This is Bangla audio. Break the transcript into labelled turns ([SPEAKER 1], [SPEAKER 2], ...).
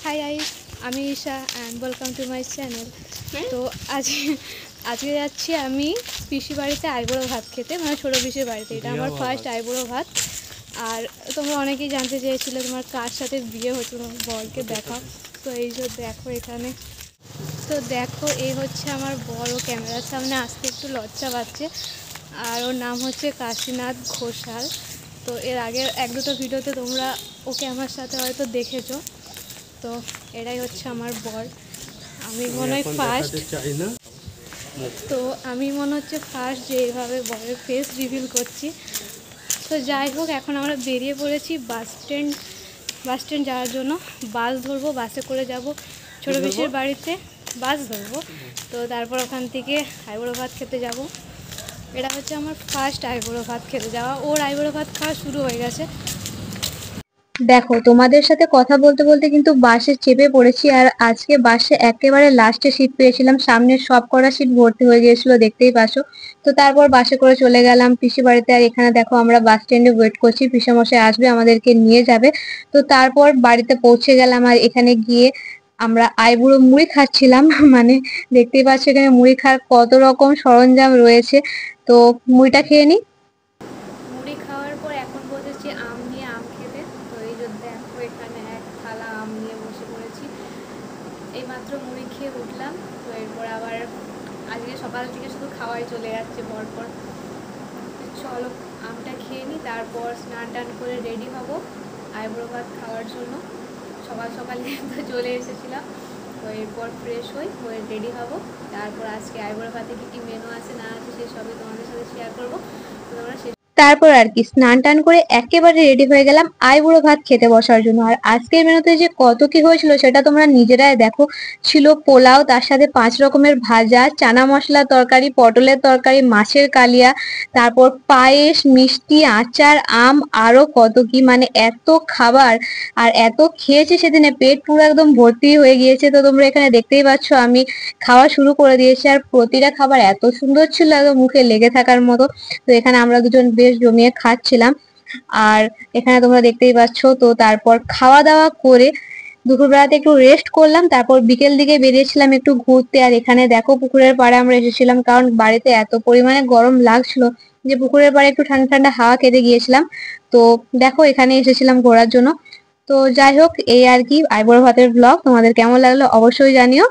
[SPEAKER 1] হাই গাইস, আমি Isha and welcome to my channel. তো আজকে যাচ্ছি আমি পিসি বাড়িতে আইবুড়ো ভাত খেতে, মানে ছোটো পিসির বাড়িতে। এটা আমার ফার্স্ট আইবুড়ো ভাত। আর তোমরা অনেকেই জানতে চেয়েছিলে তোমার কার সাথে বিয়ে হচ্ছে, তোমার বরকে দেখাও। তো এই যে দেখো এখানে, তো দেখো এই হচ্ছে আমার বড়, ক্যামেরার সামনে আসতে একটু লজ্জা পাচ্ছে। আর ওর নাম হচ্ছে কাশীনাথ ঘোষাল। তো এর আগের এক দুটো ভিডিওতে তোমরা ওকে আমার সাথে হয়তো দেখেছো। তো এটাই হচ্ছে আমার বর। আমি মনে হয় ফার্স্ট, তো আমি মনে হচ্ছে ফার্স্ট যে এইভাবে বরের ফেস রিভিল করছি। তো যাই হোক, এখন আমরা বেরিয়ে পড়েছি বাস স্ট্যান্ড যাওয়ার জন্য। বাস ধরবো, বাসে করে যাব ছোটো পিসির বাড়িতে, বাস ধরবো। তো তারপর ওখান থেকে আইবুড়ো ভাত খেতে যাব। এটা হচ্ছে আমার ফার্স্ট আইবুড়ো ভাত খেতে যাওয়া। ওর আইবুড়ো ভাত খাওয়া শুরু হয়ে গেছে।
[SPEAKER 2] দেখো, তোমাদের সাথে কথা বলতে বলতে কিন্তু বাসে চেপে পড়েছি। আর আজকে বাসে একেবারে লাস্টে সিট পেয়েছিলাম, সামনের সব কটা সিট ভর্তি হয়ে গিয়েছিল, দেখতেই পাচ্ছ। তো তারপর বাসে করে চলে গেলাম পিসি বাড়িতে। আর এখানে দেখো আমরা বাস স্ট্যান্ডে ওয়েট করছি, পিসেমশাই আসবে, আমাদেরকে নিয়ে যাবে। তো তারপর বাড়িতে পৌঁছে গেলাম। আর এখানে গিয়ে আমরা আইবুড়ো মুড়ি খাচ্ছিলাম মানে দেখতেই পাচ্ছ এখানে মুড়ি খাওয়ার কত রকম সরঞ্জাম রয়েছে। তো মুড়িটা খেয়ে নিই।
[SPEAKER 1] মুড়ি খাওয়ার পর এখন বসেছি আম নিয়ে আম খেতে। তো এই যে দেখো এখানে এক থালা আম নিয়ে বসে পড়েছি। এইমাত্র মুড়ি খেয়ে উঠলাম। তো এরপর আবার আজকে সকাল থেকে শুধু খাওয়াই চলে যাচ্ছে পরপর। চলো আমটা খেয়ে নিই, তারপর স্নান টান করে রেডি হব আইবুড়ো ভাত খাওয়ার জন্য। সকাল সকাল তো চলে এসেছিলাম। তো এরপর ফ্রেশ হয়ে রেডি হব। তারপর আজকে আইবুড়ো ভাতে কী কী মেনু আছে না আছে সেসবই তোমাদের সাথে শেয়ার করবো। তো তোমরা
[SPEAKER 2] তারপর আর কি স্নান টান করে একেবারে রেডি হয়ে গেলাম আইবুড়ো ভাত খেতে বসার জন্য। আর আজকের মেনুতে যে কত কি হয়েছিল সেটা তোমরা নিজেরাই দেখো। ছিল পোলাও, তার সাথে 5 রকমের ভাজা, চানা মশলা তরকারি, পটলের তরকারি, মাছের কালিয়া, তারপর পায়েস, মিষ্টি, আচার, আম, আরো কত কি, মানে এত খাবার। আর এত খেয়েছি সেদিনে, পেট পুরো একদম ভর্তি হয়ে গিয়েছে। তো তোমরা এখানে দেখতেই পাচ্ছ আমি খাওয়া শুরু করে দিয়েছি। আর প্রতিটা খাবার এত সুন্দর ছিল, একদম মুখে লেগে থাকার মতো। তো এখানে আমরা দুজন বেশ জমিয়ে খাচ্ছিলাম। আর এখানে তোমরা দেখতেই পাচ্ছ। তো তারপর খাওয়া দাওয়া করে দুপুরবেলাতে একটু রেস্ট করলাম, তারপর বিকেল দিকে বেরিয়েছিলাম একটু ঘুরতে। আর এখানে দেখো পুকুরের পাড়ে আমরা এসেছিলাম, কারণ বাড়িতে এত পরিমাণে গরম লাগছিল যে পুকুরের পাড়ে একটু ঠান্ডা ঠান্ডা হাওয়া খেতে গিয়েছিলাম। তো দেখো এখানে এসেছিলাম ঘোরার জন্য। তো যাই হোক, এই আর কি আইবুড়ো ভাতের ব্লগ। তোমাদের কেমন লাগলো অবশ্যই জানিও।